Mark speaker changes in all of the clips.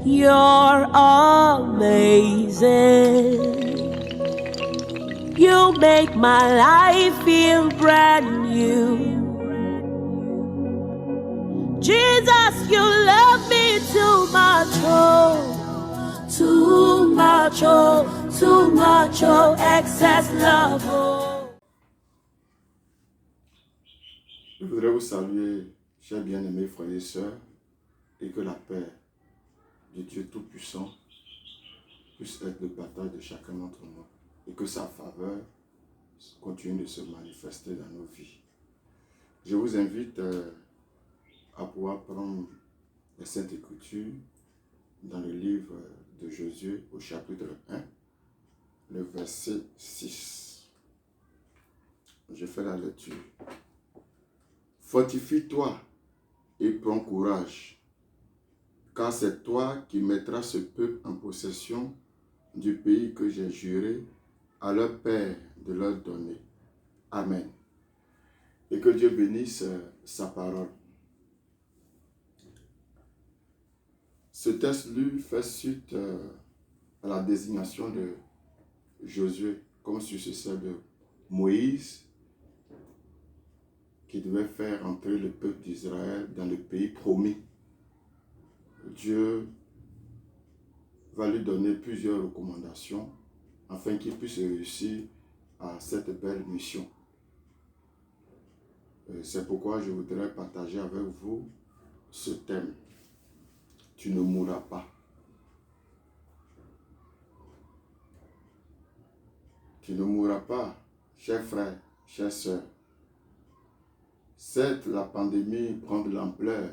Speaker 1: You're amazing. You make my life feel brand new. Jesus, you love me too much, oh, too much, oh, too much, oh, excess love, oh.
Speaker 2: Je voudrais vous saluer, chers bien-aimés frères et sœurs, et que la paix de Dieu Tout-Puissant puisse être le partage de chacun d'entre nous, et que sa faveur continue de se manifester dans nos vies. Je vous invite à pouvoir prendre les Saintes Écritures dans le livre de Josué au chapitre 1, le verset 6. Je fais la lecture. Fortifie-toi et prends courage, car c'est toi qui mettras ce peuple en possession du pays que j'ai juré à leur père de leur donner. Amen. Et que Dieu bénisse sa parole. Ce texte lu fait suite à la désignation de Josué comme successeur de Moïse, qui devait faire entrer le peuple d'Israël dans le pays promis. Dieu va lui donner plusieurs recommandations afin qu'il puisse réussir à cette belle mission. C'est pourquoi je voudrais partager avec vous ce thème. Tu ne mourras pas. Tu ne mourras pas, chers frères, chères sœurs. Certes, la pandémie prend de l'ampleur,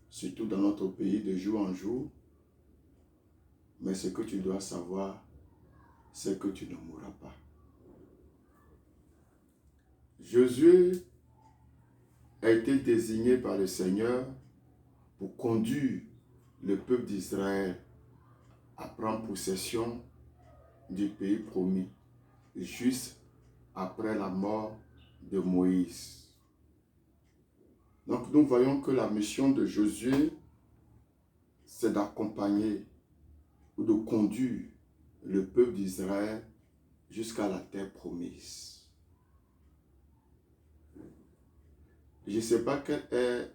Speaker 2: surtout dans notre pays, de jour en jour. Mais ce que tu dois savoir, c'est que tu ne mourras pas. Josué a été désigné par le Seigneur pour conduire le peuple d'Israël à prendre possession du pays promis, juste après la mort de Moïse. Donc nous voyons que la mission de Josué, c'est d'accompagner ou de conduire le peuple d'Israël jusqu'à la terre promise. Je ne sais pas quelle est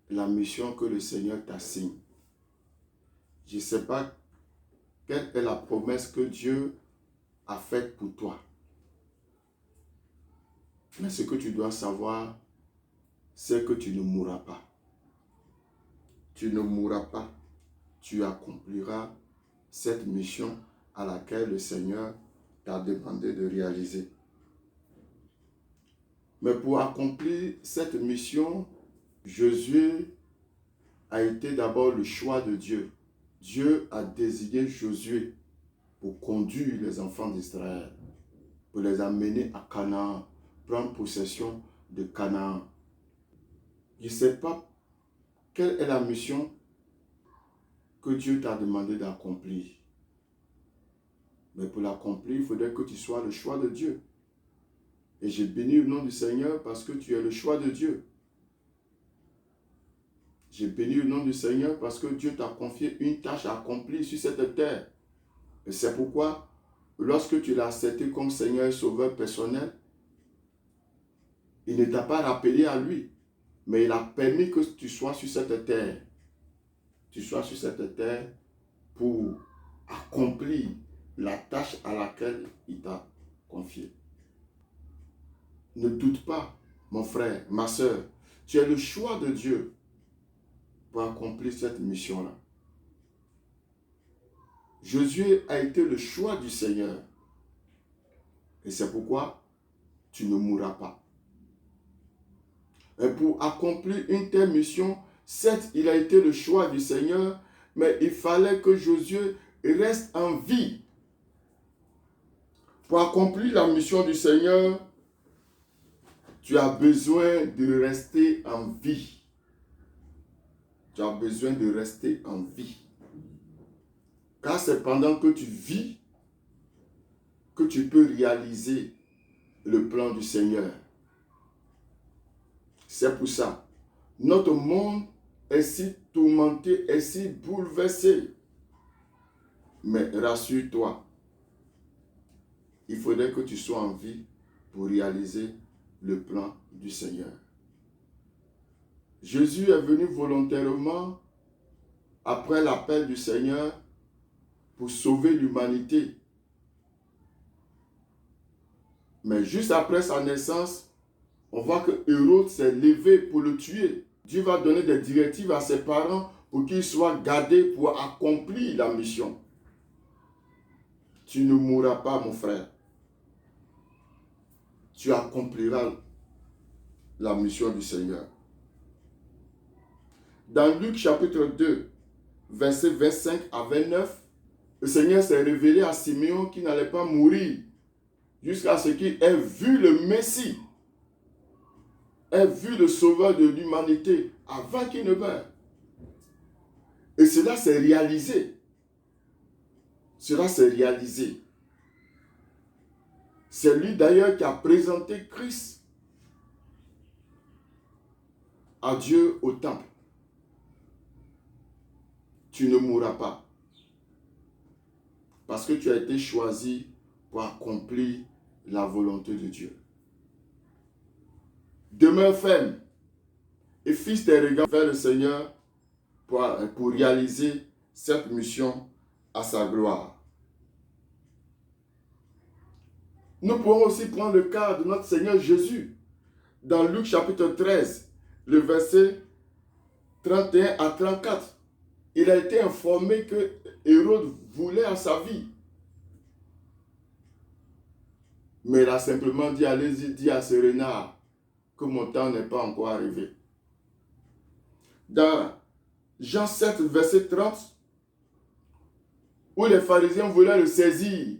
Speaker 2: la mission que le Seigneur t'assigne. Je ne sais pas quelle est la promesse que Dieu a faite pour toi. Mais ce que tu dois savoir, c'est que tu ne mourras pas. Tu ne mourras pas. Tu accompliras cette mission à laquelle le Seigneur t'a demandé de réaliser. Mais pour accomplir cette mission, Josué a été d'abord le choix de Dieu. Dieu a désigné Josué pour conduire les enfants d'Israël, pour les amener à Canaan, prendre possession de Canaan. Je ne sais pas quelle est la mission que Dieu t'a demandé d'accomplir. Mais pour l'accomplir, il faudrait que tu sois le choix de Dieu. Et j'ai béni le nom du Seigneur parce que tu es le choix de Dieu. J'ai béni le nom du Seigneur parce que Dieu t'a confié une tâche à accomplir sur cette terre. Et c'est pourquoi, lorsque tu l'as accepté comme Seigneur et Sauveur personnel, il ne t'a pas rappelé à lui, mais il a permis que tu sois sur cette terre. Tu sois sur cette terre pour accomplir la tâche à laquelle il t'a confié. Ne doute pas, mon frère, ma soeur, tu es le choix de Dieu pour accomplir cette mission-là. Josué a été le choix du Seigneur. Et c'est pourquoi tu ne mourras pas. Et pour accomplir une telle mission, certes, il a été le choix du Seigneur, mais il fallait que Josué reste en vie. Pour accomplir la mission du Seigneur, tu as besoin de rester en vie. Tu as besoin de rester en vie. Car c'est pendant que tu vis que tu peux réaliser le plan du Seigneur. C'est pour ça, notre monde est si tourmenté, est si bouleversé. Mais rassure-toi, il faudrait que tu sois en vie pour réaliser le plan du Seigneur. Jésus est venu volontairement après l'appel du Seigneur pour sauver l'humanité. Mais juste après sa naissance, on voit que Hérode s'est levé pour le tuer. Dieu va donner des directives à ses parents pour qu'ils soient gardés pour accomplir la mission. Tu ne mourras pas, mon frère. Tu accompliras la mission du Seigneur. Dans Luc chapitre 2, versets 25 à 29, le Seigneur s'est révélé à Simeon qui n'allait pas mourir jusqu'à ce qu'il ait vu le Messie, ait vu le Sauveur de l'humanité avant qu'il ne meure. Et cela s'est réalisé. Cela s'est réalisé. C'est lui d'ailleurs qui a présenté Christ à Dieu au temple. Tu ne mourras pas. Parce que tu as été choisi pour accomplir la volonté de Dieu. Demeure ferme et fixe tes regards vers le Seigneur pour réaliser cette mission à sa gloire. Nous pourrons aussi prendre le cas de notre Seigneur Jésus. Dans Luc chapitre 13, le verset 31 à 34, il a été informé que Hérode voulait à sa vie. Mais il a simplement dit, allez-y, dis à ce renard que mon temps n'est pas encore arrivé. Dans Jean 7, verset 30, où les pharisiens voulaient le saisir,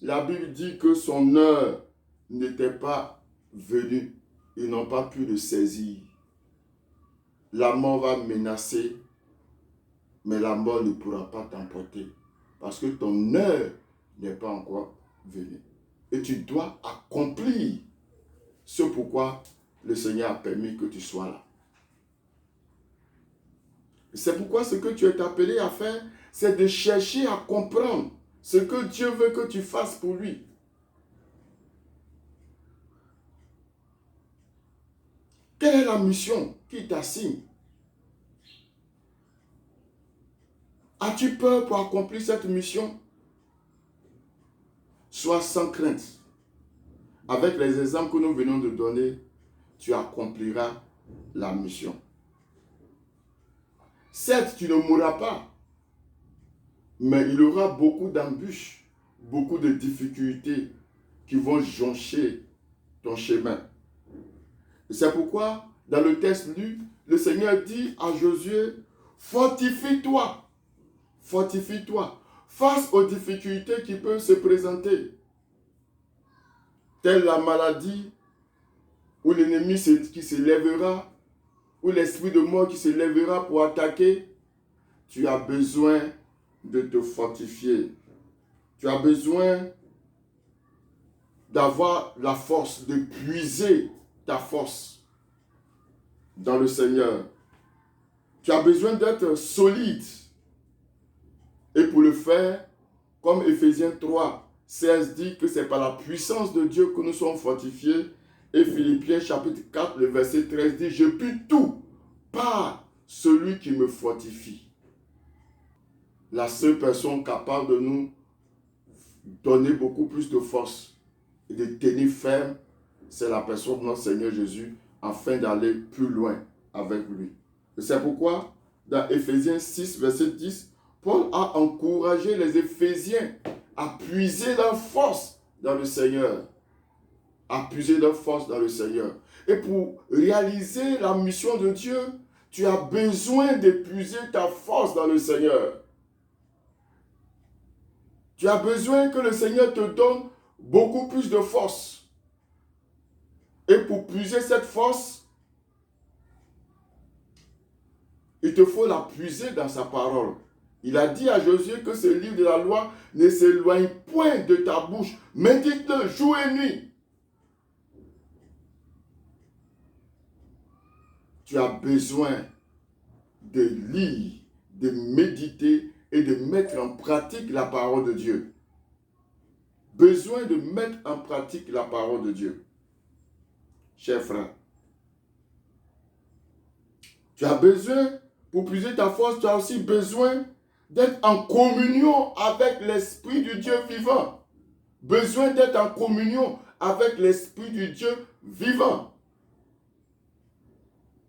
Speaker 2: la Bible dit que son heure n'était pas venue. Ils n'ont pas pu le saisir. La mort va menacer, mais la mort ne pourra pas t'emporter. Parce que ton heure n'est pas encore venue. Et tu dois accomplir ce pourquoi le Seigneur a permis que tu sois là. C'est pourquoi ce que tu es appelé à faire, c'est de chercher à comprendre ce que Dieu veut que tu fasses pour lui. Quelle est la mission qu'il t'assigne? As-tu peur pour accomplir cette mission? Sois sans crainte. Avec les exemples que nous venons de donner, tu accompliras la mission. Certes, tu ne mourras pas, mais il y aura beaucoup d'embûches, beaucoup de difficultés qui vont joncher ton chemin. C'est pourquoi, dans le texte lu, le Seigneur dit à Josué, fortifie-toi, fortifie-toi, face aux difficultés qui peuvent se présenter, telle la maladie, ou l'ennemi qui se lèvera, ou l'esprit de mort qui se lèvera pour attaquer. Tu as besoin de te fortifier. Tu as besoin d'avoir la force, de puiser ta force dans le Seigneur. Tu as besoin d'être solide. Et pour le faire, comme Ephésiens 3, 16 dit que c'est par la puissance de Dieu que nous sommes fortifiés. Et Philippiens chapitre 4, le verset 13 dit, je puis tout par celui qui me fortifie. La seule personne capable de nous donner beaucoup plus de force et de tenir ferme, c'est la personne de notre Seigneur Jésus, afin d'aller plus loin avec lui. Et c'est pourquoi, dans Ephésiens 6, verset 10, Paul a encouragé les Éphésiens à puiser leur force dans le Seigneur. À puiser leur force dans le Seigneur. Et pour réaliser la mission de Dieu, tu as besoin de puiser ta force dans le Seigneur. Tu as besoin que le Seigneur te donne beaucoup plus de force. Et pour puiser cette force, il te faut la puiser dans sa parole. Il a dit à Josué que ce livre de la loi ne s'éloigne point de ta bouche. Médite-le jour et nuit. Tu as besoin de lire, de méditer et de mettre en pratique la parole de Dieu. Besoin de mettre en pratique la parole de Dieu. Chers frères, tu as besoin, pour puiser ta force, tu as aussi besoin d'être en communion avec l'Esprit du Dieu vivant. Besoin d'être en communion avec l'Esprit du Dieu vivant.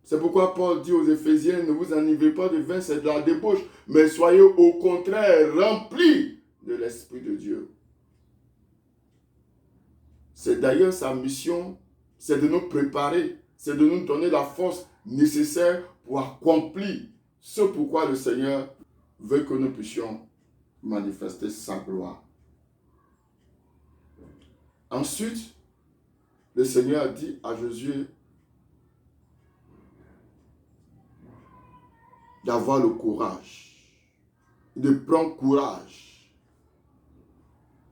Speaker 2: C'est pourquoi Paul dit aux Éphésiens, ne vous enivrez pas de vin, c'est de la débauche, mais soyez au contraire remplis de l'Esprit de Dieu. C'est d'ailleurs sa mission, c'est de nous préparer, c'est de nous donner la force nécessaire pour accomplir ce pourquoi le Seigneur veut que nous puissions manifester sa gloire. Ensuite, le Seigneur dit à Josué d'avoir le courage, de prendre courage.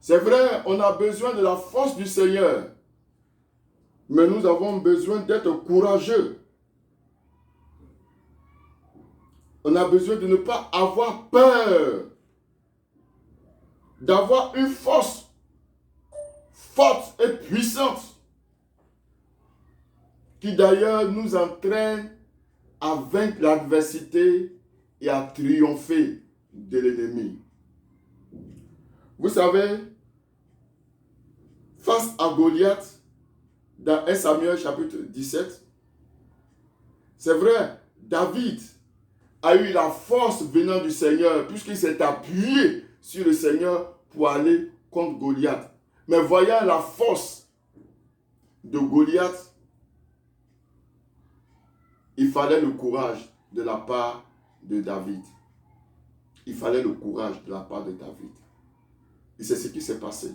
Speaker 2: C'est vrai, on a besoin de la force du Seigneur, mais nous avons besoin d'être courageux. On a besoin de ne pas avoir peur, d'avoir une force forte et puissante, qui d'ailleurs nous entraîne à vaincre l'adversité et à triompher de l'ennemi. Vous savez, face à Goliath, dans 1 Samuel chapitre 17, c'est vrai, David a eu la force venant du Seigneur, puisqu'il s'est appuyé sur le Seigneur pour aller contre Goliath. Mais voyant la force de Goliath, il fallait le courage de la part de David. Il fallait le courage de la part de David. Et c'est ce qui s'est passé.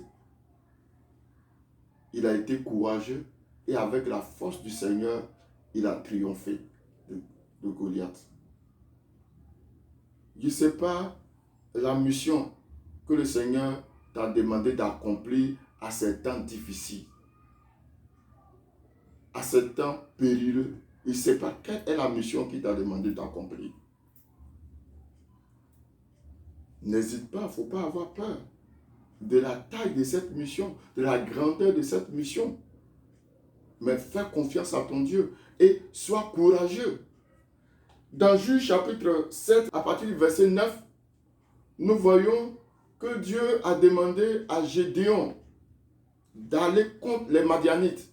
Speaker 2: Il a été courageux et avec la force du Seigneur, il a triomphé de Goliath. Je ne sais pas la mission que le Seigneur t'a demandé d'accomplir à ces temps difficiles, à ces temps périlleux. Il ne sait pas quelle est la mission qu'il t'a demandé d'accomplir. N'hésite pas, il ne faut pas avoir peur de la taille de cette mission, de la grandeur de cette mission. Mais fais confiance à ton Dieu et sois courageux. Dans Juge chapitre 7, à partir du verset 9, nous voyons que Dieu a demandé à Gédéon d'aller contre les Madianites.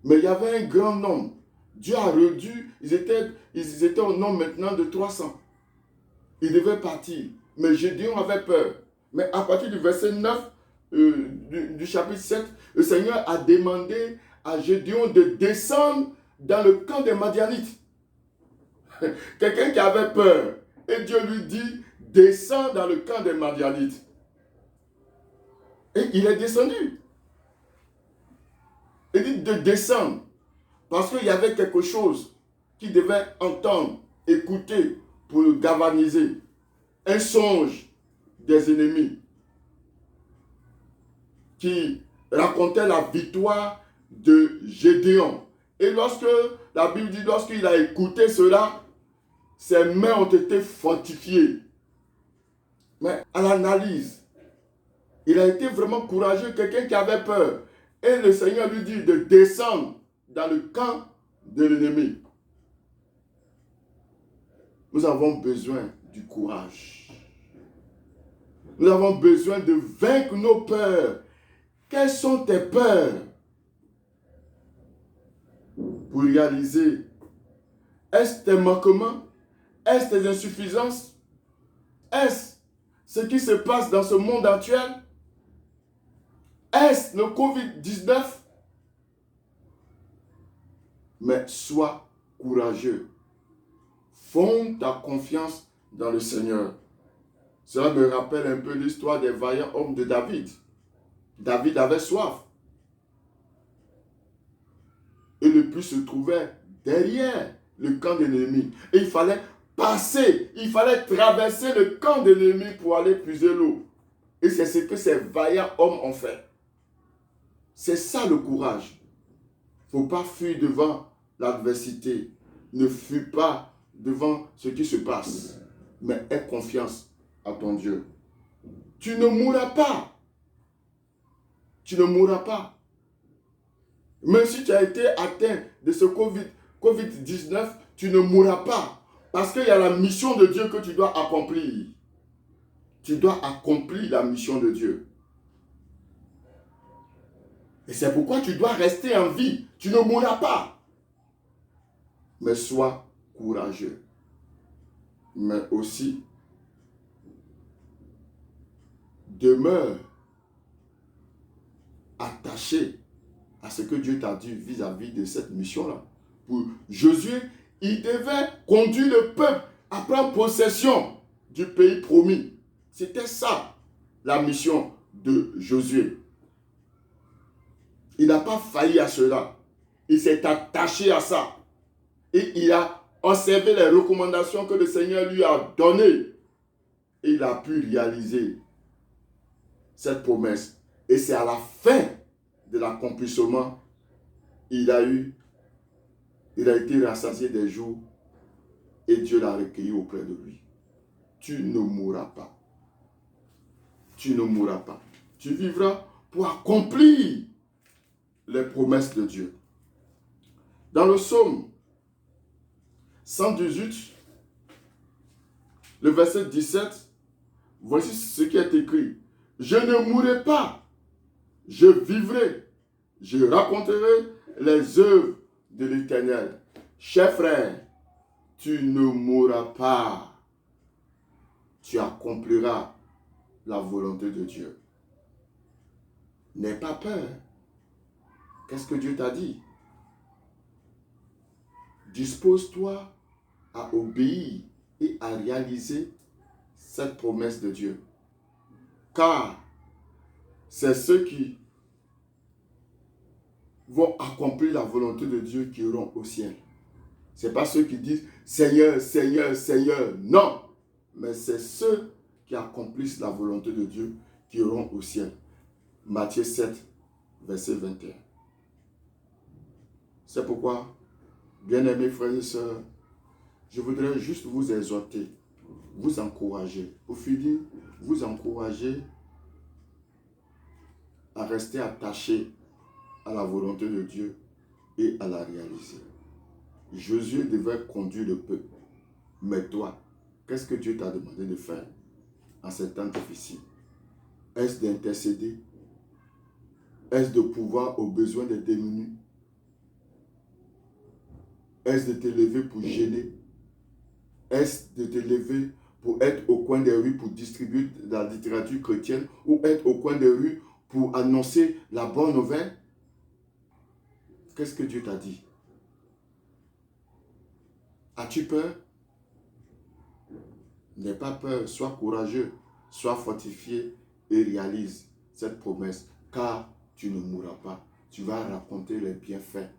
Speaker 2: Mais il y avait un grand nombre. Dieu a réduit, ils étaient au nombre maintenant de 300. Ils devaient partir. Mais Gédéon avait peur. Mais à partir du verset 9 du chapitre 7, le Seigneur a demandé à Gédéon de descendre dans le camp des Madianites. Quelqu'un qui avait peur. Et Dieu lui dit, descends dans le camp des Madianites. Et il est descendu. Il dit de descendre. Parce qu'il y avait quelque chose qu'il devait entendre, écouter pour le galvaniser. Un songe des ennemis qui racontait la victoire de Gédéon. Et lorsque la Bible dit, lorsqu'il a écouté cela, ses mains ont été fortifiées. Mais à l'analyse, il a été vraiment courageux, quelqu'un qui avait peur. Et le Seigneur lui dit de descendre dans le camp de l'ennemi. Nous avons besoin du courage. Nous avons besoin de vaincre nos peurs. Quelles sont tes peurs? Pour réaliser, est-ce tes manquements? Est-ce tes insuffisances? Est-ce ce qui se passe dans ce monde actuel? Est-ce le Covid-19? Mais sois courageux. Fonde ta confiance dans le Seigneur. Cela me rappelle un peu l'histoire des vaillants hommes de David. David avait soif. Et le puits se trouvait derrière le camp de l'ennemi. Et il fallait passer, il fallait traverser le camp de l'ennemi pour aller puiser l'eau. Et c'est ce que ces vaillants hommes ont fait. C'est ça le courage. Il ne faut pas fuir devant l'adversité. Ne fuis pas devant ce qui se passe, mais aie confiance à ton Dieu. Tu ne mourras pas. Tu ne mourras pas. Même si tu as été atteint de ce COVID-19, tu ne mourras pas. Parce qu'il y a la mission de Dieu que tu dois accomplir. Tu dois accomplir la mission de Dieu. Et c'est pourquoi tu dois rester en vie. Tu ne mourras pas. Mais sois courageux. Mais aussi, demeure attaché à ce que Dieu t'a dit vis-à-vis de cette mission-là. Pour Josué, il devait conduire le peuple à prendre possession du pays promis. C'était ça, la mission de Josué. Il n'a pas failli à cela. Il s'est attaché à ça. Et il a observé les recommandations que le Seigneur lui a données. Et il a pu réaliser cette promesse. Et c'est à la fin de l'accomplissement, il a été rassasié des jours et Dieu l'a recueilli auprès de lui. Tu ne mourras pas. Tu ne mourras pas. Tu vivras pour accomplir les promesses de Dieu. Dans le psaume 118, le verset 17, voici ce qui est écrit. Je ne mourrai pas, je vivrai, je raconterai les œuvres de l'Éternel. Cher frère, tu ne mourras pas, tu accompliras la volonté de Dieu. N'aie pas peur. Qu'est-ce que Dieu t'a dit? Dispose-toi à obéir et à réaliser cette promesse de Dieu. Car c'est ceux qui vont accomplir la volonté de Dieu qui iront au ciel. Ce n'est pas ceux qui disent Seigneur, Seigneur, Seigneur. Non, mais c'est ceux qui accomplissent la volonté de Dieu qui iront au ciel. Matthieu 7, verset 21. C'est pourquoi, bien-aimés frères et sœurs, je voudrais juste vous exhorter, vous encourager. Pour finir, vous encourager à rester attaché à la volonté de Dieu et à la réaliser. Josué devait conduire le peuple. Mais toi, qu'est-ce que Dieu t'a demandé de faire en ces temps difficiles? Est-ce d'intercéder? Est-ce de pouvoir aux besoins des démunis? Est-ce de te lever pour gêner? Est-ce de te lever pour être au coin des rues pour distribuer de la littérature chrétienne ou être au coin des rues pour annoncer la bonne nouvelle? Qu'est-ce que Dieu t'a dit? As-tu peur? N'aie pas peur, sois courageux, sois fortifié et réalise cette promesse, car tu ne mourras pas. Tu vas raconter les bienfaits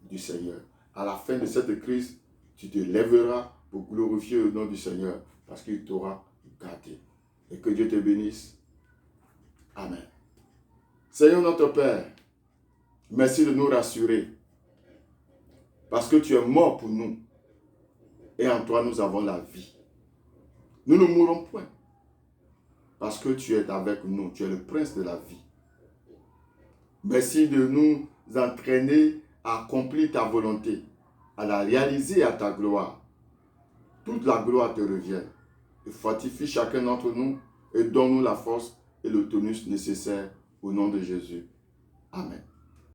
Speaker 2: du Seigneur. À la fin de cette crise, tu te lèveras pour glorifier le nom du Seigneur, parce qu'il t'aura gardé. Et que Dieu te bénisse. Amen. Seigneur notre Père, merci de nous rassurer, parce que tu es mort pour nous, et en toi nous avons la vie. Nous ne mourrons point, parce que tu es avec nous, tu es le prince de la vie. Merci de nous entraîner à accomplir ta volonté, à la réaliser à ta gloire. Toute la gloire te revienne. Et fortifie chacun d'entre nous et donne-nous la force et le tonus nécessaire au nom de Jésus. Amen.